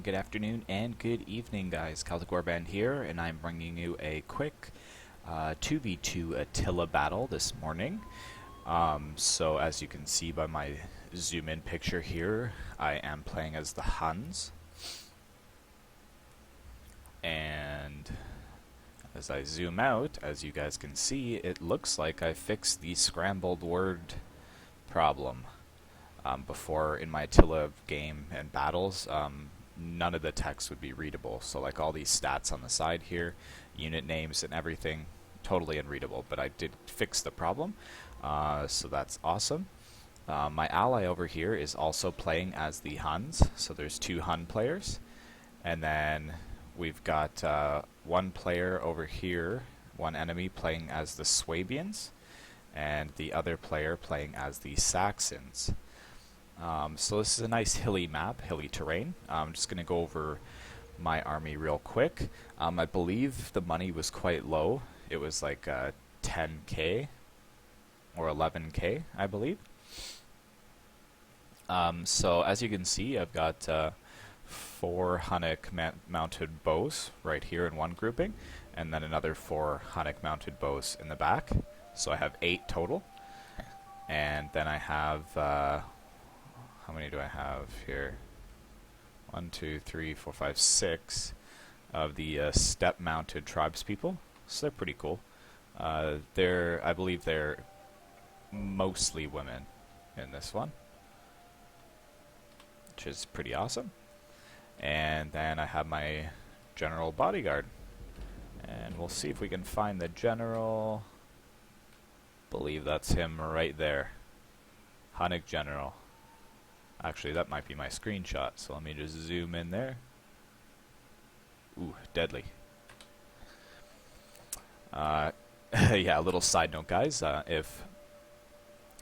morning, good afternoon, and good evening, guys. Celtic Warband here, and I'm bringing you a quick 2v2 Attila battle this morning. So as you can see by my zoom-in picture here, I am playing as the Huns. And as I zoom out, as you guys can see, it looks like I fixed the scrambled word problem. Before in my Attila game and battles, none of the text would be readable. So like all these stats on the side here, unit names and everything, totally unreadable. But I did fix the problem, so that's awesome. My ally over here is also playing as the Huns, so there's two Hun players. And then we've got one player over here, one enemy playing as the Seubians, and the other player playing as the Saxons. So this is a nice hilly map, hilly terrain. I'm just going to go over my army real quick. I believe the money was quite low. It was like 10k or 11k, I believe. So as you can see, I've got 4 Hunnic mounted bows right here in one grouping, and then another 4 Hunnic mounted bows in the back. So I have 8 total. And then I have... how many do I have here? 1, 2, 3, 4, 5, 6 of the step-mounted tribespeople. So they're pretty cool. I believe they're mostly women in this one, which is pretty awesome. And then I have my general bodyguard, and we'll see if we can find the general. Believe that's him right there, Hunnic general. Actually, that might be my screenshot, so let me just zoom in there. Ooh, deadly. Yeah, a little side note, guys. If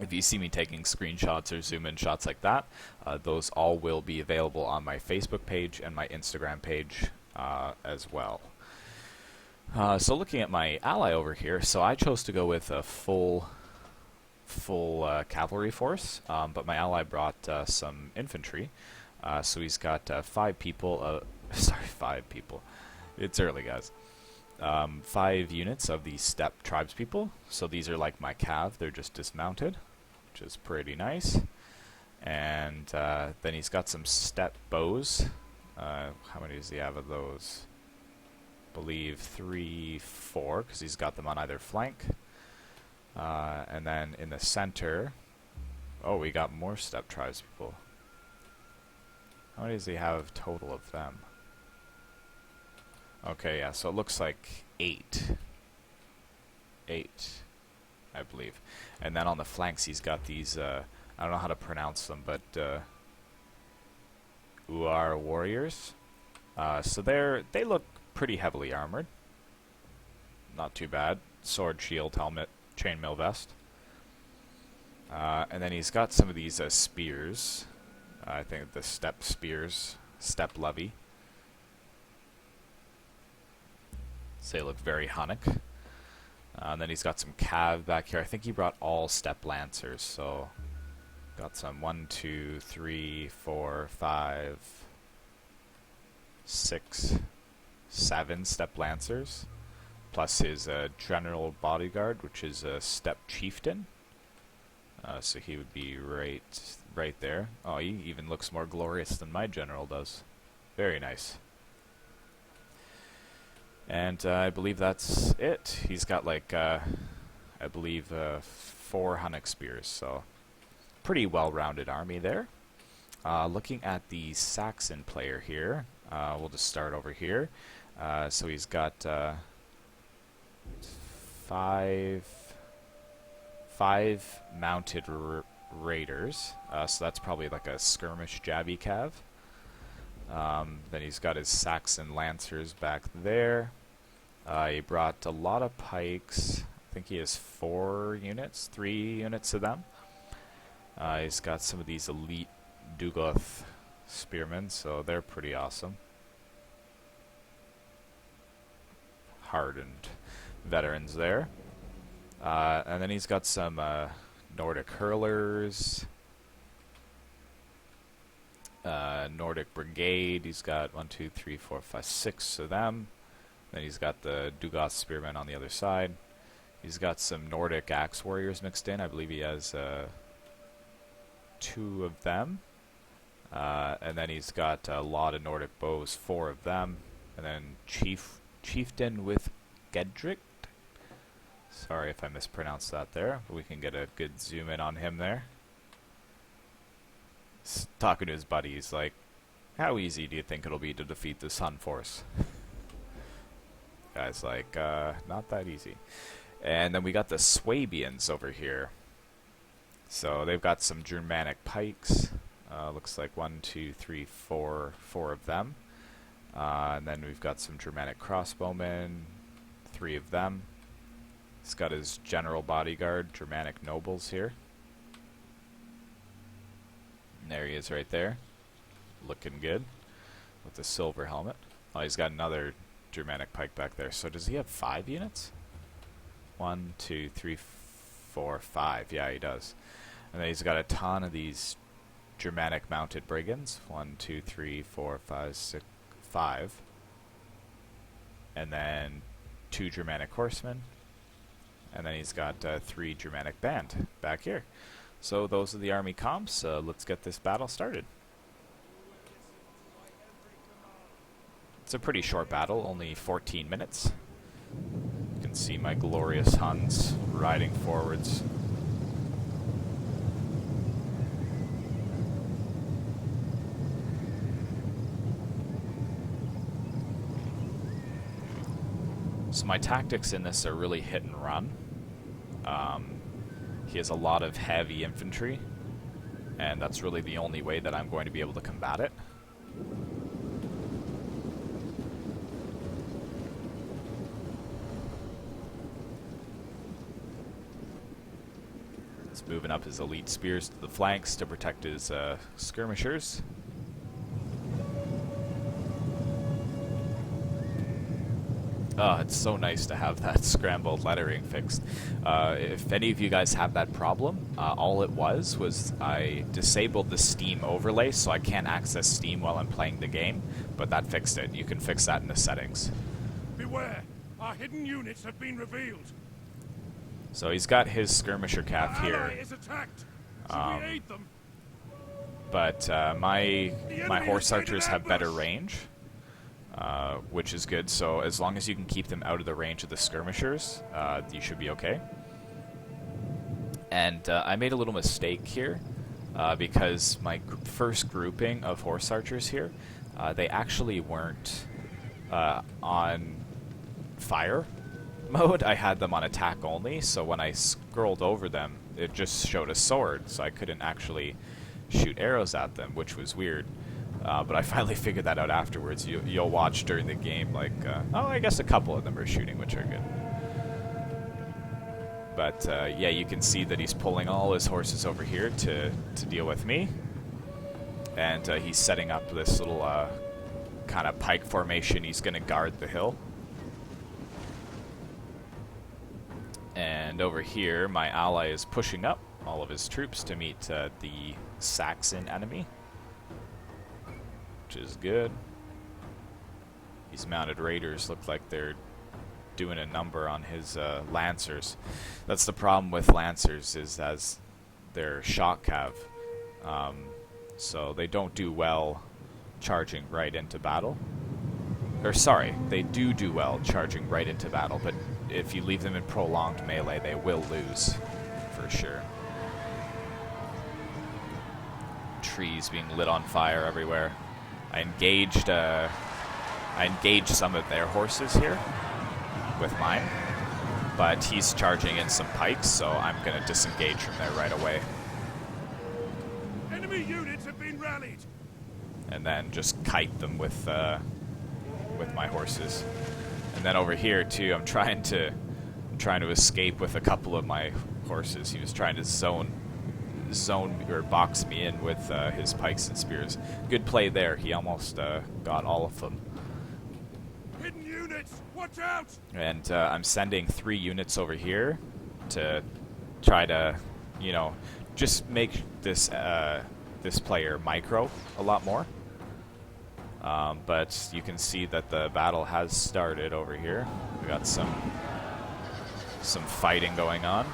you see me taking screenshots or zoom-in shots like that, those all will be available on my Facebook page and my Instagram page as well. So looking at my ally over here, so I chose to go with a full cavalry force, but my ally brought some infantry, so he's got 5 people, sorry, 5 people, it's early, guys, 5 units of the steppe tribespeople, so these are like my cav, they're just dismounted, which is pretty nice. And then he's got some steppe bows. How many does he have of those? I believe 3, 4, because he's got them on either flank. And then in the center, oh, we got more steppe tribespeople. How many does he have total of them? Okay, yeah, so it looks like 8. 8, I believe. And then on the flanks, he's got these, I don't know how to pronounce them, but Uar warriors. So they look pretty heavily armored. Not too bad. Sword, shield, helmet, chainmail vest. And then he's got some of these spears. I think the steppe spears, steppe levy. So they look very Hunnic. And then he's got some cav back here. I think he brought all steppe lancers. So got some 1, 2, 3, 4, 5, 6, 7 steppe lancers. Plus his general bodyguard, which is a steppe chieftain. So he would be right there. Oh, he even looks more glorious than my general does. Very nice. And I believe that's it. He's got like, I believe, 4 Hunnic spears. So pretty well-rounded army there. Looking at the Saxon player here, we'll just start over here. So he's got 5 mounted raiders, so that's probably like a skirmish jabby cav. Then he's got his Saxon lancers back there. He brought a lot of pikes. I think he has 4 units, 3 units of them. He's got some of these elite Dugoth spearmen, so they're pretty awesome. Hardened veterans there. And then he's got some Nordic hurlers. Nordic Brigade. He's got 1, 2, 3, 4, 5, 6 of them. Then he's got the Dugas Spearmen on the other side. He's got some Nordic Axe Warriors mixed in. I believe he has 2 of them. And then he's got a lot of Nordic bows, 4 of them. And then Chieftain with Gedrick. Sorry if I mispronounced that there, but we can get a good zoom in on him there. Talking to his buddy, he's like, how easy do you think it'll be to defeat this Hun force? Guy's like, not that easy. And then we got the Seubians over here. So they've got some Germanic pikes. Looks like 1, 2, 3, 4 of them. And then we've got some Germanic crossbowmen, 3 of them. He's got his general bodyguard, Germanic nobles here. And there he is right there. Looking good. With the silver helmet. Oh, he's got another Germanic pike back there. So does he have 5 units? 1, 2, 3, 4, 5. Yeah, he does. And then he's got a ton of these Germanic mounted brigands. 1, 2, 3, 4, 5, 6, 5. And then 2 Germanic horsemen. And then he's got 3 Germanic band back here. So those are the army comps. Let's get this battle started. It's a pretty short battle, only 14 minutes. You can see my glorious Huns riding forwards. So my tactics in this are really hit and run. He has a lot of heavy infantry, and that's really the only way that I'm going to be able to combat it. He's moving up his elite spears to the flanks to protect his skirmishers. Oh, it's so nice to have that scrambled lettering fixed. If any of you guys have that problem, all it was I disabled the Steam overlay, so I can't access Steam while I'm playing the game, but that fixed it. You can fix that in the settings. Beware! Our hidden units have been revealed. So he's got his skirmisher calf Our here. ally is attacked. Should we aid them? But my horse archers have better range. Which is good, so as long as you can keep them out of the range of the skirmishers, you should be okay. And I made a little mistake here, because my first grouping of horse archers here, they actually weren't on fire mode. I had them on attack only, so when I scrolled over them, it just showed a sword, so I couldn't actually shoot arrows at them, which was weird. But I finally figured that out afterwards. You'll watch during the game, like, oh, I guess a couple of them are shooting, which are good. But, yeah, you can see that he's pulling all his horses over here to deal with me. And he's setting up this little kind of pike formation. He's going to guard the hill. And over here, my ally is pushing up all of his troops to meet the Saxon enemy, which is good. These mounted raiders look like they're doing a number on his lancers. That's the problem with lancers, is as they're shock cav, so they don't do well charging right into battle. Or sorry, they do well charging right into battle, but if you leave them in prolonged melee, they will lose for sure. Trees being lit on fire everywhere. I engaged some of their horses here with mine, but he's charging in some pikes, so I'm going to disengage from there right away. Enemy units have been rallied. And then just kite them with my horses. And then over here too, I'm trying to escape with a couple of my horses. He was trying to zone or box me in with his pikes and spears. Good play there. He almost got all of them. Hidden units, watch out! And I'm sending 3 units over here to try to, just make this this player micro a lot more. But you can see that the battle has started over here. We got some fighting going on.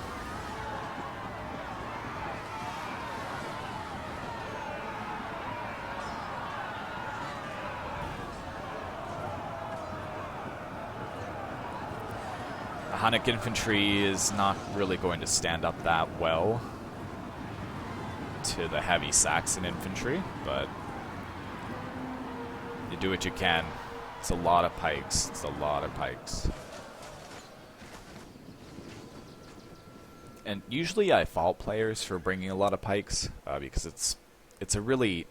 Hunnic infantry is not really going to stand up that well to the heavy Saxon infantry, but you do what you can. It's a lot of pikes. It's a lot of pikes. And usually I fault players for bringing a lot of pikes because it's a really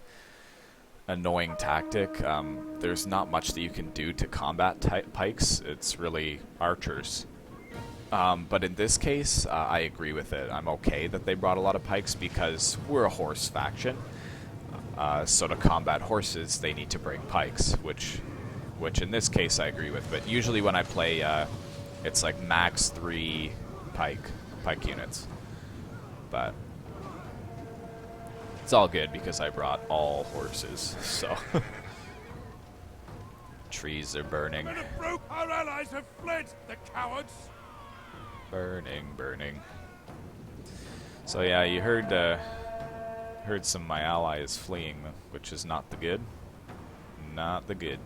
annoying tactic. There's not much that you can do to combat pikes. It's really archers. But in this case, I agree with it. I'm okay that they brought a lot of pikes because we're a horse faction. So to combat horses, they need to bring pikes, which in this case I agree with. But usually when I play, it's like max 3 pike units. But it's all good because I brought all horses. So trees are burning. Our allies have fled, the cowards. Burning. So yeah, you heard some of my ally is fleeing, which is not the good. Not the good.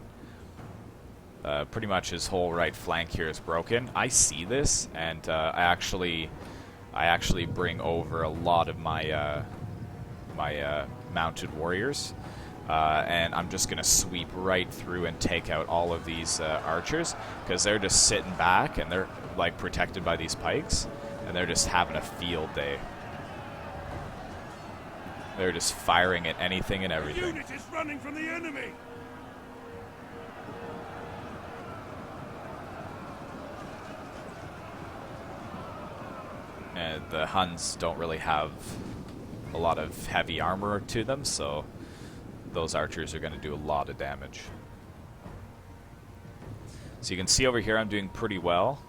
Pretty much his whole right flank here is broken. I see this, and I actually bring over a lot of my mounted warriors, and I'm just gonna sweep right through and take out all of these archers because they're just sitting back and they're like protected by these pikes, and they're just having a field day. They're just firing at anything and everything. The unit is running from the enemy. And the Huns don't really have a lot of heavy armor to them, so those archers are going to do a lot of damage. So you can see over here I'm doing pretty well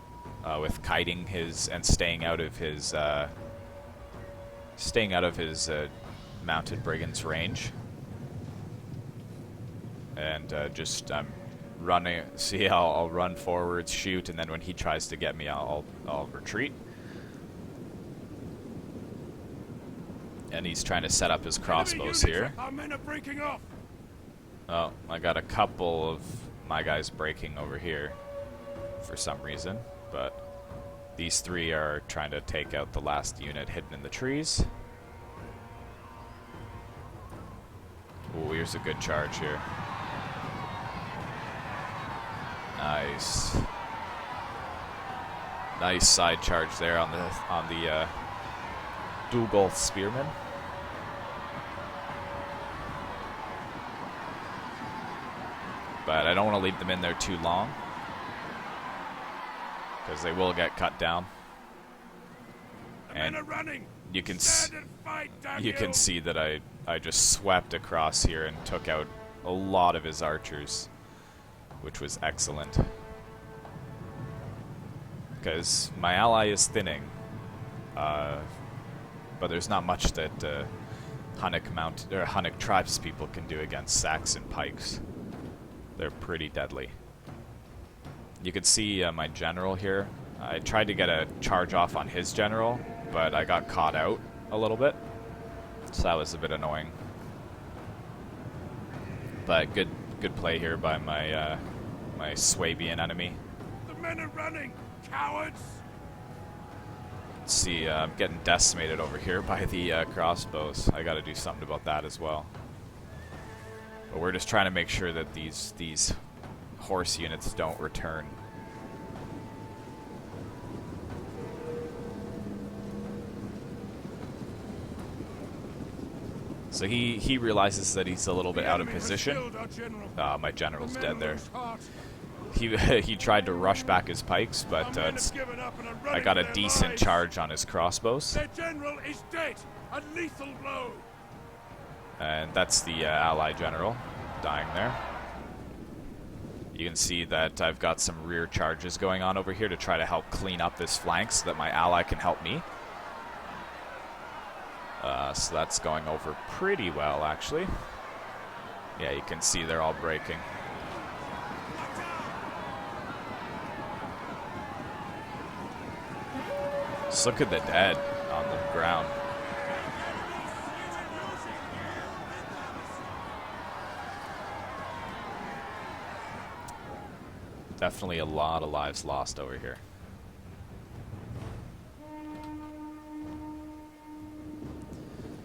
with kiting his and staying out of his mounted brigands range, and just running. See, I'll run forwards, shoot, and then when he tries to get me, I'll retreat. And he's trying to set up his crossbows here. Our men are breaking off. Oh, I got a couple of my guys breaking over here for some reason, but these 3 are trying to take out the last unit hidden in the trees. Ooh, here's a good charge here. Nice. Nice side charge there on the Dougal Spearman. But I don't want to leave them in there too long because they will get cut down. And you can see that I just swept across here and took out a lot of his archers, which was excellent. Because my ally is thinning, but there's not much that Hunnic tribes people can do against Saxon pikes. They're pretty deadly. You can see my general here. I tried to get a charge off on his general, but I got caught out a little bit, so that was a bit annoying. But good play here by my my Seubian enemy. The men are running, cowards. See, I'm getting decimated over here by the crossbows. I got to do something about that as well. But we're just trying to make sure that these horse units don't return. So he realizes that he's a little bit out of position. My general's dead there. He tried to rush back his pikes, but I got a decent charge on his crossbows. Their general is dead. A lethal blow. And that's the ally general dying there. You can see that I've got some rear charges going on over here to try to help clean up this flank so that my ally can help me. So that's going over pretty well, actually. Yeah, you can see they're all breaking. Just look at the dead on the ground. Definitely a lot of lives lost over here.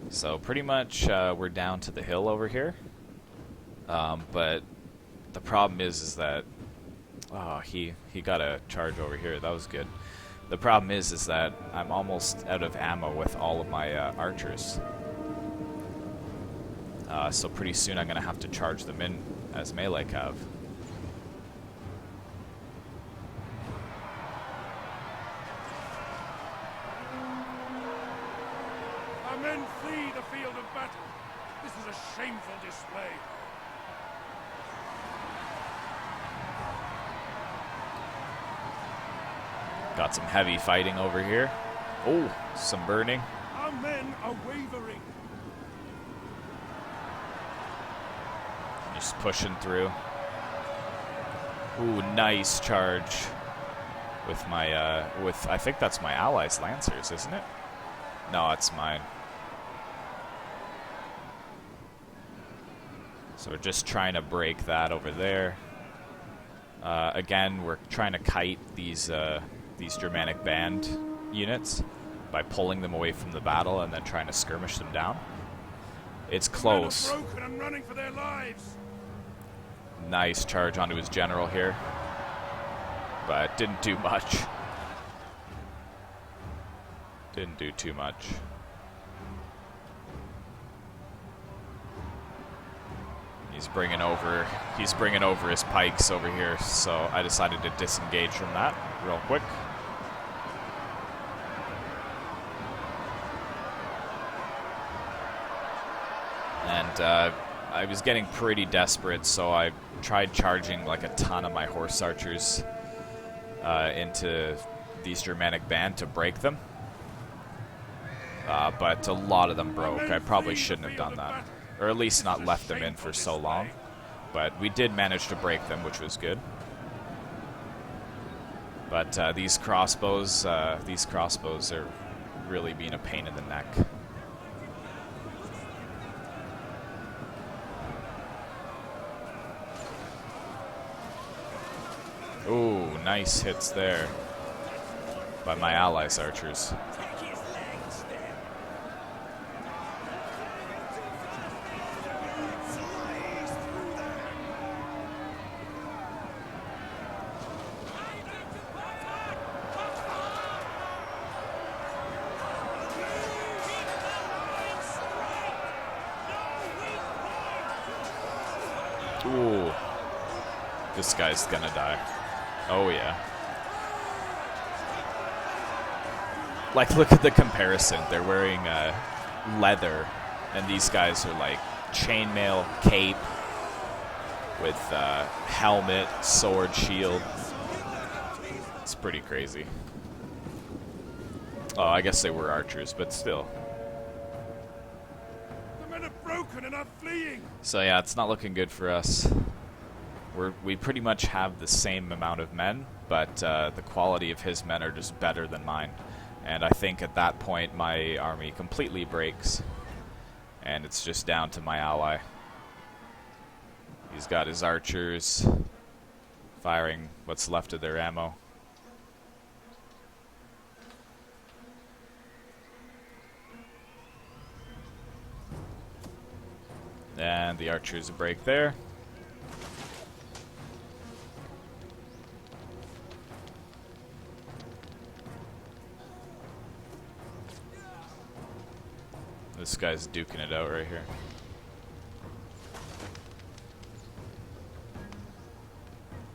So pretty much we're down to the hill over here. But the problem is that he got a charge over here. That was good. The problem is that I'm almost out of ammo with all of my archers. So pretty soon I'm gonna have to charge them in as melee cav. Our men flee the field of battle. This is a shameful display. Got some heavy fighting over here. Oh, some burning. Our men are wavering. Just pushing through. Ooh, nice charge with my I think that's my allies' lancers, isn't it? No, it's mine. So we're just trying to break that over there. Again, we're trying to kite these Germanic band units by pulling them away from the battle and then trying to skirmish them down. It's close. Men are broken and running for their lives. Nice charge onto his general here, but didn't do much. Didn't do too much. He's bringing over his pikes over here, so I decided to disengage from that real quick. And I was getting pretty desperate, so I tried charging like a ton of my horse archers into these Germanic band to break them. But a lot of them broke. I probably shouldn't have done that. Or at least not left them in for so long. But we did manage to break them, which was good. But these crossbows are really being a pain in the neck. Ooh, nice hits there by my allies' archers. Ooh, this guy's gonna die. Oh yeah. Like, look at the comparison. They're wearing leather, and these guys are like chainmail, cape, with helmet, sword, shield. It's pretty crazy. Oh, I guess they were archers, but still. The men are broken and are fleeing. So yeah, it's not looking good for us. We pretty much have the same amount of men, but the quality of his men are just better than mine. And I think at that point my army completely breaks, and it's just down to my ally. He's got his archers firing what's left of their ammo. And the archers break there. This guy's duking it out right here.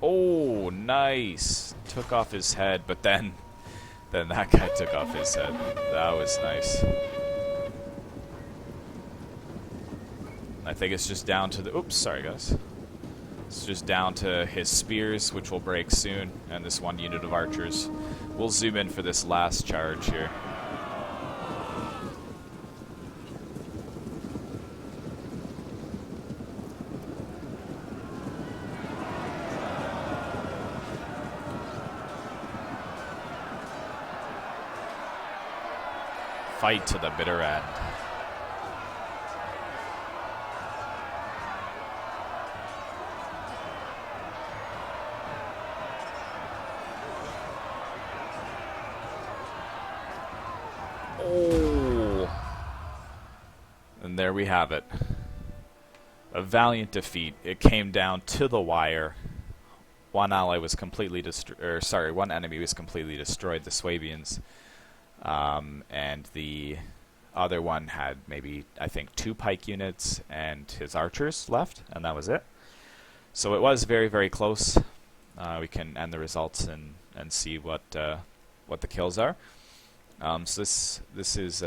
Oh, nice. Took off his head, but then that guy took off his head. That was nice. I think it's just down to the... Oops, sorry guys. It's just down to his spears, which will break soon, and this one unit of archers. We'll zoom in for this last charge here. fight to the bitter end. Oh. And there we have it. A valiant defeat. It came down to the wire. One ally was completely one enemy was completely destroyed, the Seubians. And the other one had maybe, I think, 2 pike units and his archers left, and that was it. So it was very, very close. We can end the results and see what the kills are. So this is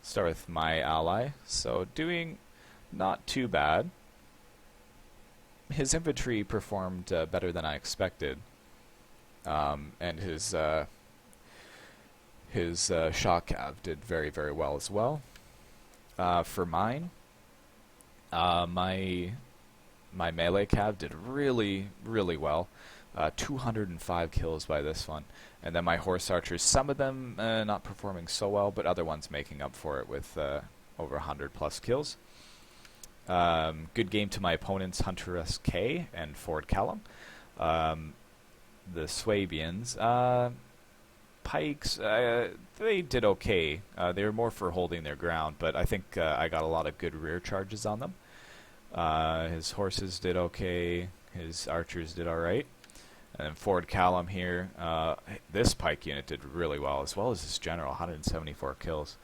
start with my ally. So doing not too bad. His infantry performed better than I expected, and his shock cav did very, very well as well. For mine, my melee cav did really, really well. 205 kills by this one, and then my horse archers, some of them not performing so well, but other ones making up for it with over 100 plus kills. Good game to my opponents, Hunter SK and Ford Callum. The Seubians, pikes, they did okay. They were more for holding their ground, but I think I got a lot of good rear charges on them. His horses did okay. His archers did alright. And then Ford Callum here, this pike unit did really well as his general, 174 kills.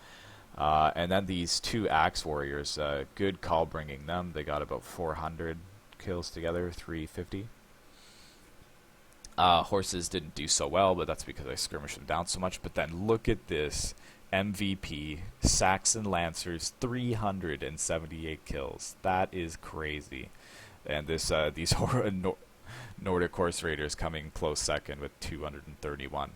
And then these 2 axe warriors, good call bringing them. They got about 400 kills together, 350. Horses didn't do so well, but that's because I skirmished them down so much. But then look at this MVP, Saxon Lancers, 378 kills. That is crazy. And this these Nordic Horse Raiders coming close second with 231.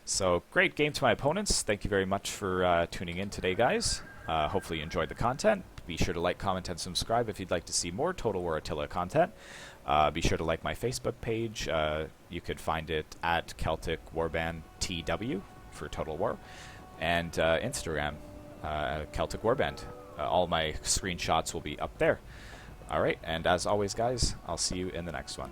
So, great game to my opponents. Thank you very much for tuning in today, guys. Hopefully you enjoyed the content. Be sure to like, comment, and subscribe if you'd like to see more Total War Attila content. Be sure to like my Facebook page. You could find it at Celtic Warband TW for Total War. And Instagram, Celtic Warband. All my screenshots will be up there. Alright, and as always, guys, I'll see you in the next one.